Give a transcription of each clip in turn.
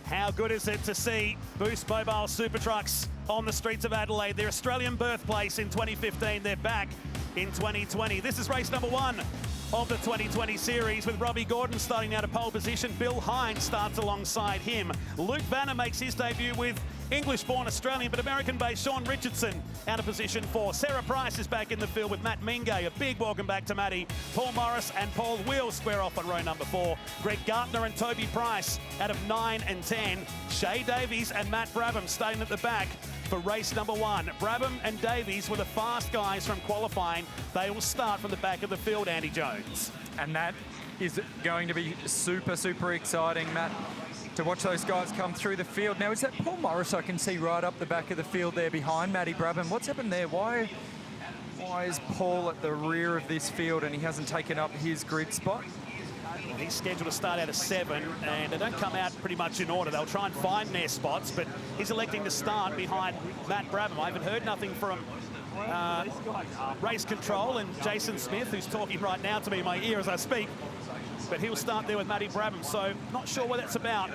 How good is it to see Boost Mobile Super Trucks on the streets of Adelaide? Their Australian birthplace in 2015. They're back in 2020. This is race number 1 of the 2020 series, with Robbie Gordon starting out of pole position. Bill Hines starts alongside him. Luke Vanner makes his debut with English-born Australian but American-based Sean Richardson out of position 4. Sarah Price is back in the field with Matt Mingay. A big welcome back to Matty. Paul Morris and Paul Wheel square off on row number 4. Greg Gartner and Toby Price out of 9 and 10. Shay Davies and Matt Brabham staying at the back for race number 1. Brabham and Davies were the fast guys from qualifying. They will start from the back of the field, Andy Jones. And that is going to be super, super exciting, Matt, to watch those guys come through the field. Now, is that Paul Morris I can see right up the back of the field there behind Matty Brabham? What's happened there? Why is Paul at the rear of this field and he hasn't taken up his grid spot? Well, he's scheduled to start out of 7, and they don't come out pretty much in order. They'll try and find their spots, but he's electing to start behind Matt Brabham. I haven't heard nothing from race control and Jason Smith, who's talking right now to me in my ear as I speak. But he'll start there with Matty Brabham, so not sure what that's about,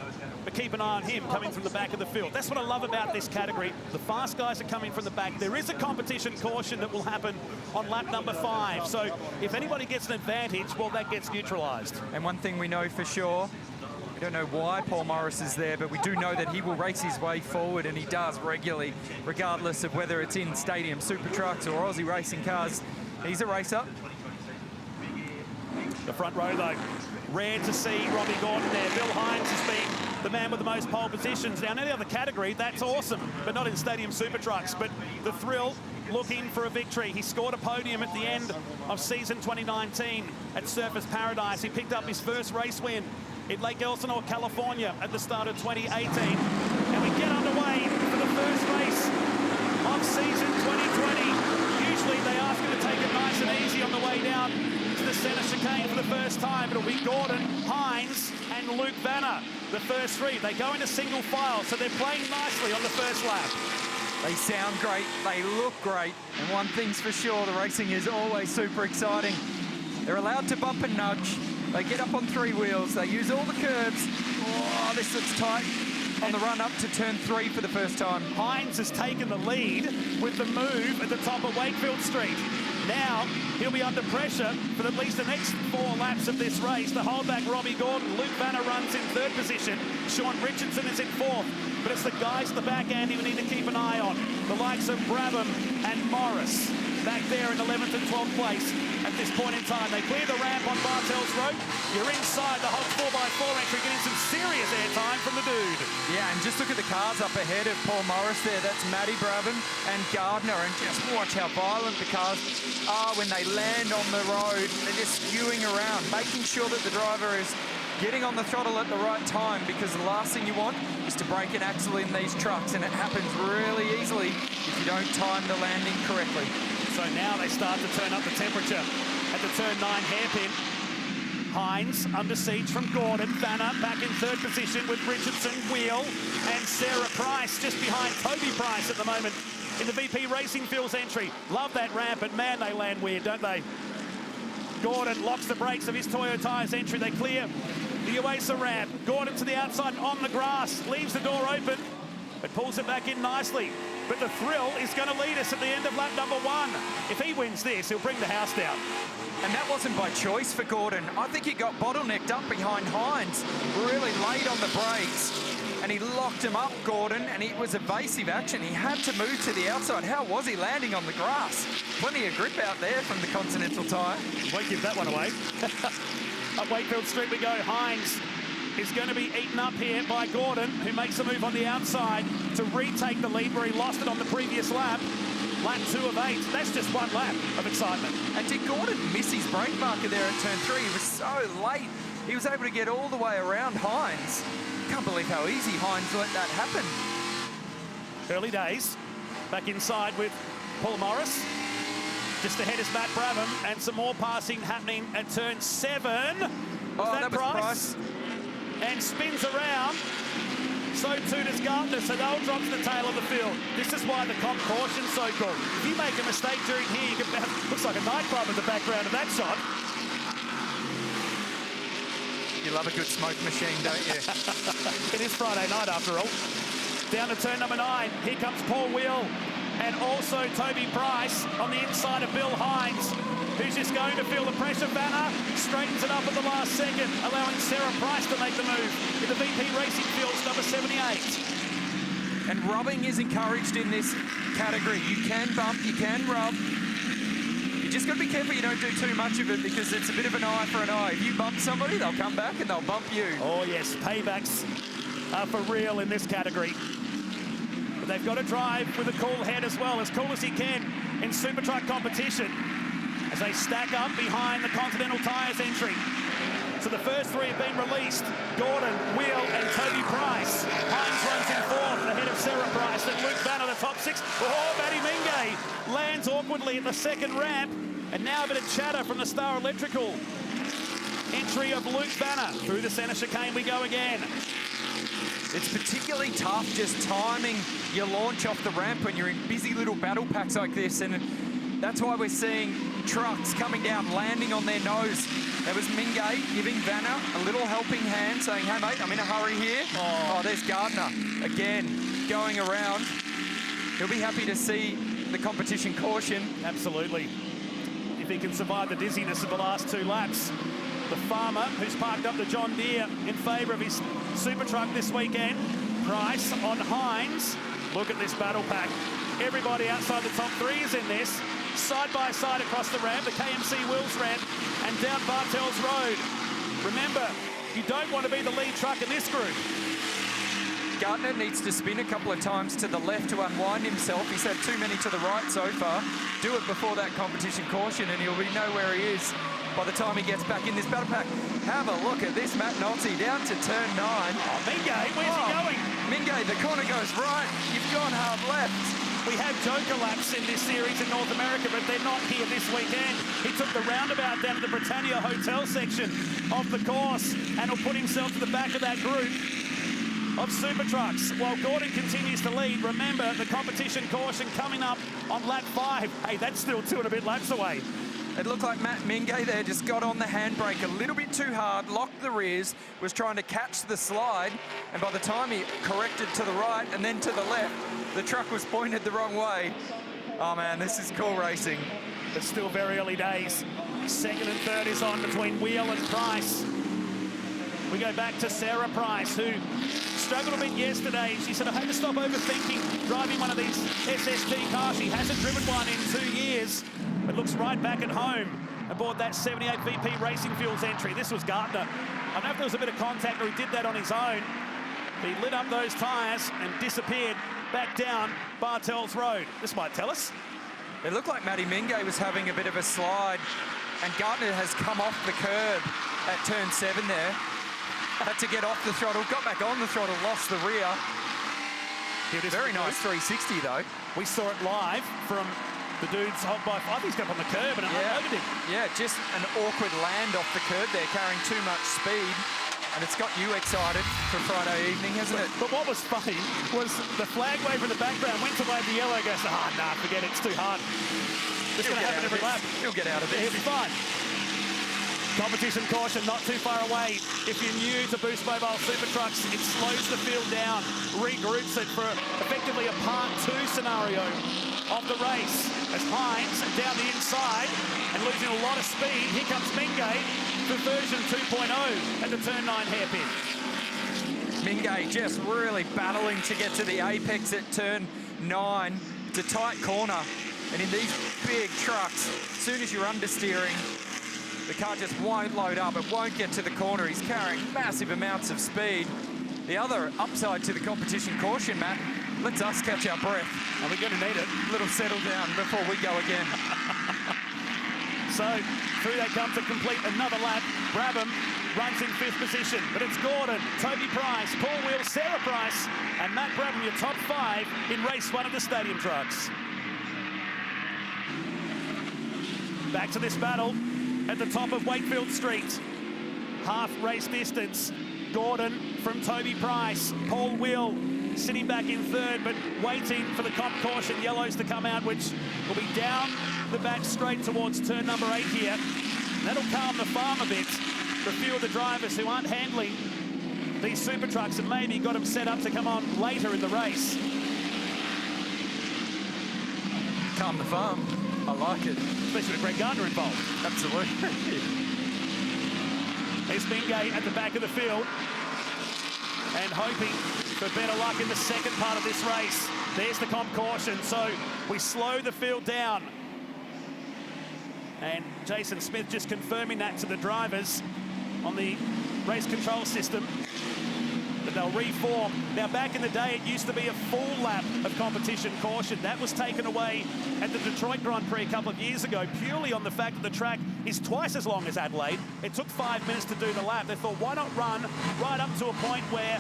but keep an eye on him coming from the back of the field. That's what I love about this category. The fast guys are coming from the back. There is a competition caution that will happen on lap number 5, so if anybody gets an advantage, well, that gets neutralised. And one thing we know for sure, we don't know why Paul Morris is there, but we do know that he will race his way forward, and he does regularly, regardless of whether it's in stadium super trucks or Aussie racing cars. He's a racer. The front row, though, rare to see Robbie Gordon there. Bill Hines has been the man with the most pole positions. Now, in any other category, that's awesome, but not in stadium super trucks. But the Thrill looking for a victory. He scored a podium at the end of season 2019 at Surfers Paradise. He picked up his first race win in Lake Elsinore, California at the start of 2018. And we get underway for the first race of season 2020. Usually they ask you to take it nice and easy on the way down to the centre chicane for the first time. It'll be Gordon, Hines and Luke Vanner, the first 3. They go into single file, so they're playing nicely on the first lap. They sound great, they look great, and one thing's for sure, the racing is always super exciting. They're allowed to bump and nudge. They get up on 3 wheels, they use all the curbs. Oh, this looks tight on the run up to turn 3 for the first time. Hines has taken the lead with the move at the top of Wakefield Street. Now he'll be under pressure for at least the next 4 laps of this race. The holdback Robbie Gordon, Luke Vanner runs in 3rd position. Sean Richardson is in 4th. But it's the guys at the back end we need to keep an eye on. The likes of Brabham and Morris back there in 11th and 12th place at this point in time. They clear the ramp on Bartels Road. You're inside the Hog 4x4 entry, getting some serious airtime from the dude. Yeah, and just look at the cars up ahead of Paul Morris there. That's Matty Brabham and Gardner, and just watch how violent the cars are when they land on the road. They're just skewing around, making sure that the driver is getting on the throttle at the right time, because the last thing you want is to break an axle in these trucks, and it happens really easily if you don't time the landing correctly. So now they start to turn up the temperature at the turn 9 hairpin. Hines under siege from Gordon. Vanner back in 3rd position with Richardson, Wheel, and Sarah Price just behind Toby Price at the moment in the VP Racing Fuels entry. Love that ramp, but man, they land weird, don't they? Gordon locks the brakes of his Toyo Tyres entry. They clear the Oasa ramp. Gordon to the outside on the grass, leaves the door open, but pulls it back in nicely. But the Thrill is going to lead us at the end of lap number 1. If he wins this, he'll bring the house down. And that wasn't by choice for Gordon. I think he got bottlenecked up behind Hines, really late on the brakes, and he locked him up, Gordon, and it was evasive action. He had to move to the outside. How was he landing on the grass? Plenty of grip out there from the Continental Tire. Won't give that one away. Up Wakefield Street we go. Hines is going to be eaten up here by Gordon, who makes a move on the outside to retake the lead where he lost it on the previous lap. Lap 2 of 8. That's just 1 lap of excitement. And did Gordon miss his brake marker there at turn 3? He was so late. He was able to get all the way around Hines. Can't believe how easy Hines let that happen. Early days. Back inside with Paul Morris. Just ahead is Matt Brabham, and some more passing happening at turn 7. That was Price. And spins around. So too does Gartner, so they'll drop to the tail of the field. This is why the comp caution's so good. If you make a mistake during here, you can, looks like a nightclub in the background of that shot. You love a good smoke machine, don't you? It is Friday night after all. Down to turn number 9. Here comes Paul Wheel and also Toby Price on the inside of Bill Hines, who's just going to feel the pressure. Vanna straightens it up at the last second, allowing Sarah Price to make the move in the VP Racing Fields number 78. And rubbing is encouraged in this category. You can bump, you can rub. You just got to be careful you don't do too much of it, because it's a bit of an eye for an eye. If you bump somebody, they'll come back and they'll bump you. Oh yes, paybacks are for real in this category. But they've got to drive with a cool head as well, as cool as he can in super truck competition, as they stack up behind the Continental Tires entry. So the first 3 have been released. Gordon, Wheel and Toby Price. Hines runs in 4th ahead of Sarah Price and Luke Vanna the top 6. Oh, Maddie Mingay lands awkwardly at the second ramp. And now a bit of chatter from the Star Electrical. Entry of Luke Vanna. Through the centre chicane we go again. It's particularly tough just timing your launch off the ramp when you're in busy little battle packs like this. And that's why we're seeing trucks coming down, landing on their nose. There was Mingay giving Vanna a little helping hand, saying, hey, mate, I'm in a hurry here. Oh, there's Gardner again going around. He'll be happy to see the competition caution. Absolutely. If he can survive the dizziness of the last 2 laps. The farmer who's parked up the John Deere in favour of his super truck this weekend. Price on Hines. Look at this battle pack. Everybody outside the top 3 is in this. Side by side across the ramp, the KMC Wills ramp, and down Bartels Road. Remember, you don't want to be the lead truck in this group. Gardner needs to spin a couple of times to the left to unwind himself. He's had too many to the right so far. Do it before that competition caution and he'll know where he is by the time he gets back in this battle pack. Have a look at this, Matt Nolte down to turn 9. Oh, Mingay, where's he going? Mingay, the corner goes right. You've gone hard left. We have Joker laps in this series in North America, but they're not here this weekend. He took the roundabout down to the Britannia Hotel section of the course and will put himself to the back of that group of super trucks. While Gordon continues to lead, remember the competition caution coming up on lap 5. Hey, that's still 2 and a bit laps away. It looked like Matt Mingay there just got on the handbrake a little bit too hard, locked the rears, was trying to catch the slide, and by the time he corrected to the right and then to the left, the truck was pointed the wrong way. Oh man, this is cool racing. It's still very early days. 2nd and 3rd is on between Wheel and Price. We go back to Sarah Price, who struggled a bit yesterday. She said, I had to stop overthinking driving one of these SST cars. She hasn't driven one in 2 years, but looks right back at home aboard that 78 VP Racing Fuels entry. This was Gardner. I don't know if there was a bit of contact or he did that on his own. He lit up those tyres and disappeared back down Bartels Road. This might tell us. It looked like Maddie Mingay was having a bit of a slide, and Gardner has come off the curb at turn 7 there. Had to get off the throttle, got back on the throttle, lost the rear. Very nice 360 though. We saw it live from the dude's hot by 5. He's got up on the curb and it unloaded him. Yeah, just an awkward land off the curb there, carrying too much speed. And it's got you excited for Friday evening, hasn't it? But what was funny was the flag wave in the background went to wave the yellow, goes, nah, forget it, it's too hard. It's going to happen every lap. He'll get out of it. He'll be fine. Competition caution not too far away. If you're new to Boost Mobile Super Trucks, it slows the field down, regroups it for effectively a part 2 scenario of the race. As Hines down the inside and losing a lot of speed, here comes Mingay for version 2.0 at the turn 9 hairpin. Mingay just really battling to get to the apex at turn 9. It's a tight corner, and in these big trucks, as soon as you're understeering, the car just won't load up. It won't get to the corner. He's carrying massive amounts of speed. The other upside to the competition caution, Matt, lets us catch our breath. Are we going to need it? A little settle down before we go again. So through they come to complete another lap. Brabham runs in 5th position, but it's Gordon, Toby Price, Paul Wheel, Sarah Price, and Matt Brabham, your top 5 in race 1 of the stadium trucks. Back to this battle at the top of Wakefield Street. Half race distance. Gordon from Toby Price. Paul Wheel sitting back in 3rd, but waiting for the comp caution yellows to come out, which will be down the back straight towards turn number 8 here. And that'll calm the farm a bit. for a few of the drivers who aren't handling these super trucks and maybe got them set up to come on later in the race. Calm the farm. I like it. Especially with Greg Gardner involved. Absolutely. There's Mingay at the back of the field and hoping for better luck in the second part of this race. There's the comp caution, so we slow the field down. And Jason Smith just confirming that to the drivers on the race control system, that they'll reform. Now, back in the day, it used to be a full lap of competition caution. That was taken away at the Detroit Grand Prix a couple of years ago, purely on the fact that the track is twice as long as Adelaide. It took 5 minutes to do the lap. They thought, why not run right up to a point where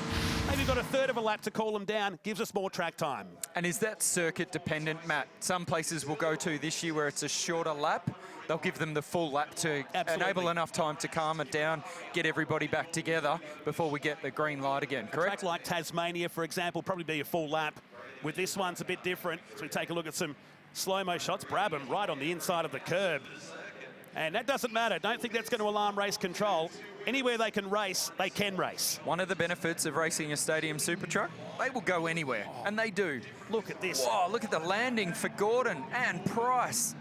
maybe got a third of a lap to cool them down, gives us more track time. And is that circuit dependent, Matt? Some places will go to this year where it's a shorter lap. They'll give them the full lap to enable enough time to calm it down, get everybody back together before we get the green light again, correct? A track like Tasmania, for example, probably be a full lap. With this one, it's a bit different. So we take a look at some slow-mo shots. Brabham right on the inside of the curb. And that doesn't matter. Don't think that's going to alarm race control. Anywhere they can race, they can race. One of the benefits of racing a stadium super truck, they will go anywhere, and they do. Look at this. Whoa, look at the landing for Gordon and Price.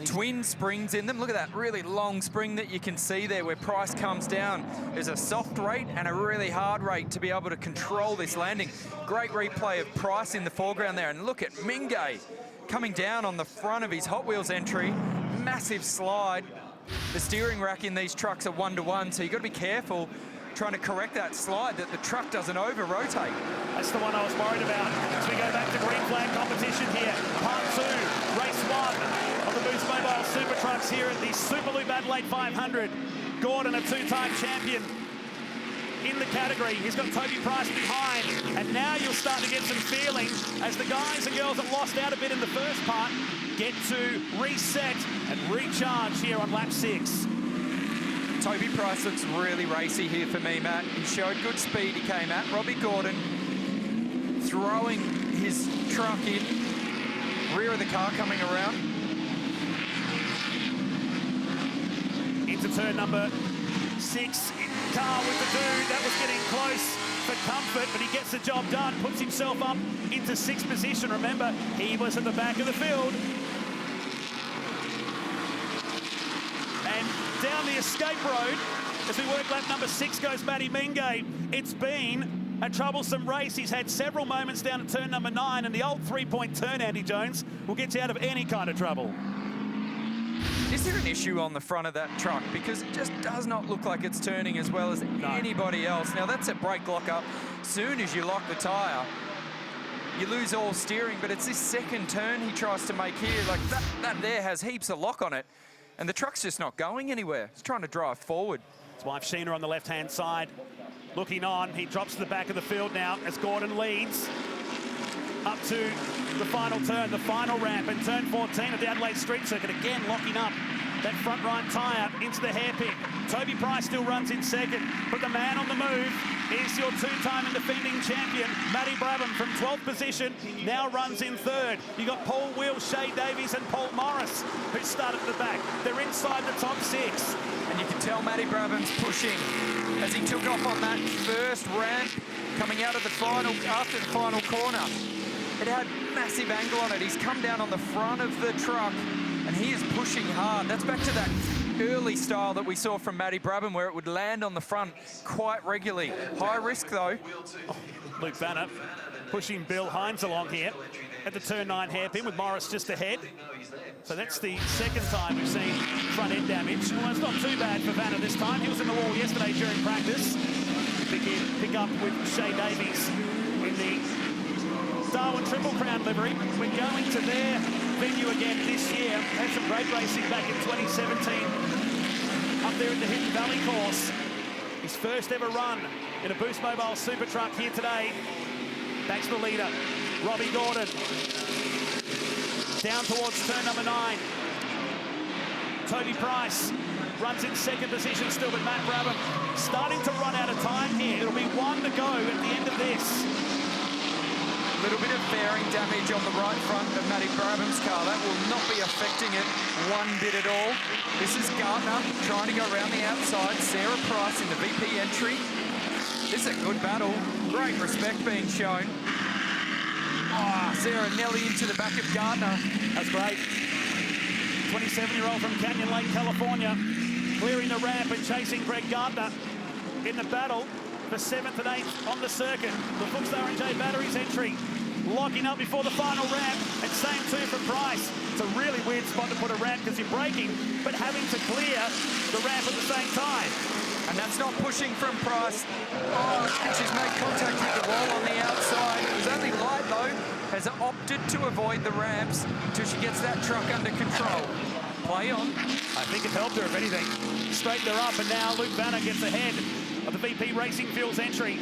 Twin springs in them. Look at that really long spring that you can see there where Price comes down. There's a soft rate and a really hard rate to be able to control this landing. Great replay of Price in the foreground there. And look at Mingay coming down on the front of his Hot Wheels entry. Massive slide. The steering rack in these trucks are 1-to-1, so you've got to be careful trying to correct that slide, that the truck doesn't over-rotate. That's the one I was worried about. As we go back to green flag competition here. Part 2, race 1 of the Boost Mobile Super Trucks here at the Super Loop Adelaide 500. Gordon, a two-time champion in the category. He's got Toby Price behind. And now you'll start to get some feeling as the guys and girls that lost out a bit in the first part get to reset and recharge here on lap 6. Toby Price looks really racy here for me, Matt. He showed good speed. He came at Robbie Gordon, throwing his truck in, rear of the car coming around. Into turn number 6. Car with the dude. That was getting close for comfort, but he gets the job done, puts himself up into 6th position. Remember, he was at the back of the field. And down the escape road, as we work lap number 6, goes Matty Mingay. It's been a troublesome race. He's had several moments down at turn number 9, and the old 3-point turn, Andy Jones, will get you out of any kind of trouble. Is there an issue on the front of that truck? Because it just does not look like it's turning as well as anybody else. Now, that's a brake lock-up. Soon as you lock the tyre, you lose all steering, but it's this second turn he tries to make here. Like, that there has heaps of lock on it. And the truck's just not going anywhere. It's trying to drive forward. His wife Sheena on the left-hand side, looking on. He drops to the back of the field now as Gordon leads up to the final turn, the final ramp, and turn 14 of the Adelaide Street Circuit. Again, locking up that front right tyre into the hairpin. Toby Price still runs in second, but the man on the move is your two-time and defending champion, Matty Brabham, from 12th position, now runs in 3rd. You got Paul Wills, Shay Davies and Paul Morris, who start at the back. They're inside the top 6. And you can tell Matty Brabham's pushing as he took off on that first ramp coming out of the final, after the final corner. It had massive angle on it. He's come down on the front of the truck and he is pushing hard. That's back to that early style that we saw from Matty Brabham where it would land on the front quite regularly. High risk though. Oh, Luke Banner pushing Bill Hines along here at the turn 9 hairpin with Morris just ahead. So that's the second time we've seen front end damage. Well, it's not too bad for Vanna this time. He was in the wall yesterday during practice. Pick up with Shay Davies in the Darwin Triple Crown livery. We're going to their venue again this year. Had some great racing back in 2017 up there at the Hidden Valley course. His first ever run in a Boost Mobile Super Truck here today. Back to the leader, Robbie Gordon. Down towards turn number 9. Toby Price runs in second position still, but Matt Brabham starting to run out of time here. It'll be 1 to go at the end of this. A little bit of fairing damage on the right front of Matty Brabham's car. That will not be affecting it one bit at all. This is Gardner trying to go around the outside. Sarah Price in the VP entry. This is a good battle. Great respect being shown. Oh, Sarah Nelly into the back of Gardner. That's great. 27-year-old from Canyon Lake, California, clearing the ramp and chasing Greg Gardner in the battle for 7th and 8th on the circuit. The Fookstar and J Batteries entry locking up before the final ramp, and same too for Price. It's a really weird spot to put a ramp because you're braking, but having to clear the ramp at the same time. And that's not pushing from Price. Oh, and she's made contact with the wall on the outside. It was only light though, has opted to avoid the ramps till she gets that truck under control. Play on. I think it helped her, if anything. Straightened her up, and now Luke Banner gets ahead of the VP Racing Fuels entry.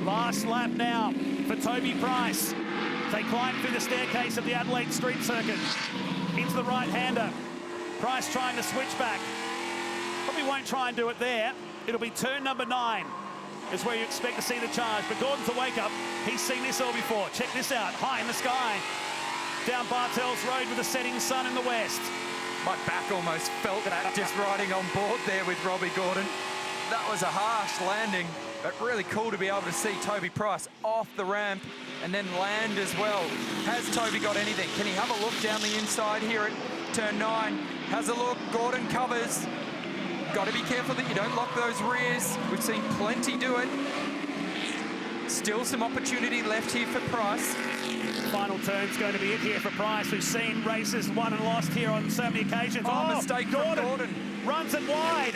Last lap now for Toby Price. They climb through the staircase of the Adelaide Street Circuit into the right-hander. Price trying to switch back. Probably won't try and do it there. It'll be turn number 9 is where you expect to see the charge. But Gordon's a wake-up. He's seen this all before. Check this out. High in the sky. Down Bartels Road with the setting sun in the west. My back almost felt that just riding on board there with Robbie Gordon. That was a harsh landing, but really cool to be able to see Toby Price off the ramp and then land as well. Has Toby got anything? Can he have a look down the inside here at turn 9? Has a look. Gordon covers. Got to be careful that you don't lock those rears. We've seen plenty do it. Still some opportunity left here for Price. Final turn's going to be it here for Price, who's seen races won and lost here on so many occasions. Oh, mistake from Gordon. Runs it wide.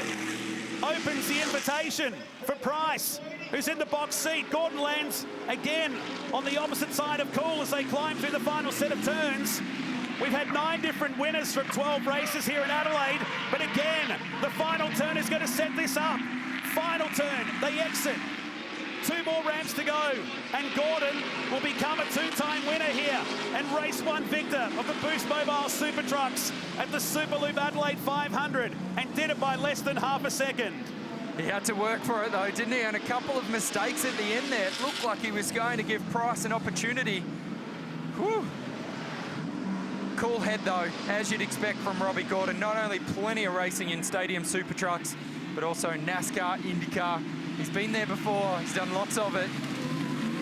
Opens the invitation for Price, who's in the box seat. Gordon lands again on the opposite side of Cool as they climb through the final set of turns. We've had 9 different winners from 12 races here in Adelaide, but again, the final turn is going to set this up. Final turn, they exit. 2 more ramps to go, and Gordon will become a 2-time winner here and race 1 victor of the Boost Mobile Super Trucks at the Superloop Adelaide 500, and did it by less than half a second. He had to work for it though, didn't he? And a couple of mistakes at the end there. It looked like he was going to give Price an opportunity. Whew. Cool head though, as you'd expect from Robbie Gordon. Not only plenty of racing in Stadium Super Trucks, but also NASCAR, IndyCar. He's been there before, he's done lots of it.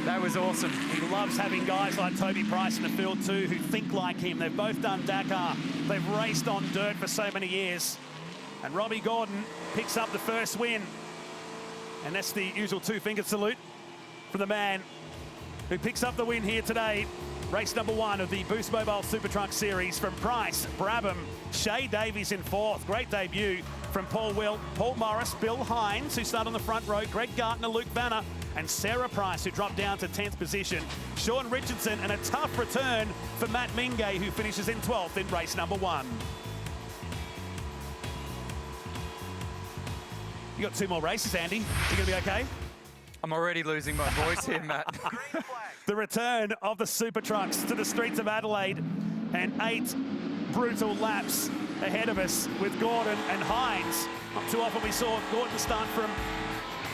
That was awesome. He loves having guys like Toby Price in the field too, who think like him. They've both done Dakar. They've raced on dirt for so many years. And Robbie Gordon picks up the first win. And that's the usual 2-finger salute for the man who picks up the win here today. Race number 1 of the Boost Mobile Super Truck Series from Price, Brabham, Shay Davies in 4th. Great debut from Paul Morris, Bill Hines, who started on the front row, Greg Gardner, Luke Banner, and Sarah Price, who dropped down to 10th position. Sean Richardson, and a tough return for Matt Mingay, who finishes in 12th in race number 1. You got 2 more races, Andy. You gonna be okay? I'm already losing my voice here, Matt. The return of the Super Trucks to the streets of Adelaide, and 8 brutal laps ahead of us with Gordon and Hines. Not too often we saw Gordon start from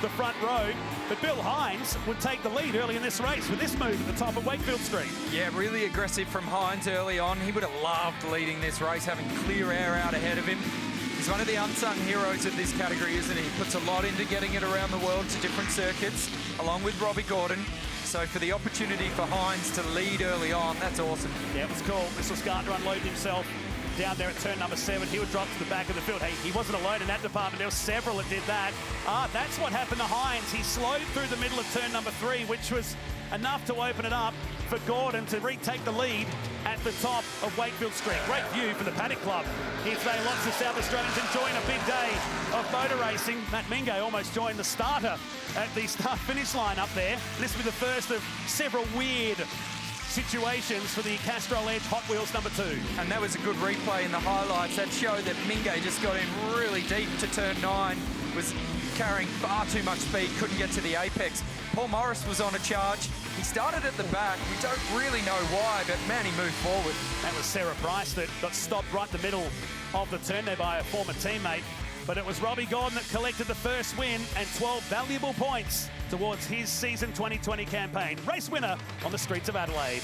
the front row, but Bill Hines would take the lead early in this race with this move at the top of Wakefield Street. Yeah, really aggressive from Hines early on. He would have loved leading this race, having clear air out ahead of him. He's one of the unsung heroes of this category, isn't he? He puts a lot into getting it around the world to different circuits, along with Robbie Gordon. So for the opportunity for Hines to lead early on, that's awesome. Yeah, it was cool. This was Gardner unloading himself down there at turn number 7. He would drop to the back of the field. Hey, he wasn't alone in that department. There were several that did that. That's what happened to Hines. He slowed through the middle of turn number 3, which was enough to open it up for Gordon to retake the lead at the top of Wakefield Street. Great view from the Paddock Club here today. Lots of South Australians enjoying a big day of motor racing. Matt Mingay almost joined the starter at the start-finish line up there. This will be the first of several weird situations for the Castrol Edge Hot Wheels number 2. And that was a good replay in the highlights. That showed that Mingay just got in really deep to turn 9, was carrying far too much speed, couldn't get to the apex. Paul Morris was on a charge. He started at the back. We don't really know why, but man, he moved forward. That was Sarah Price that got stopped right in the middle of the turn there by a former teammate. But it was Robbie Gordon that collected the first win and 12 valuable points towards his season 2020 campaign. Race winner on the streets of Adelaide.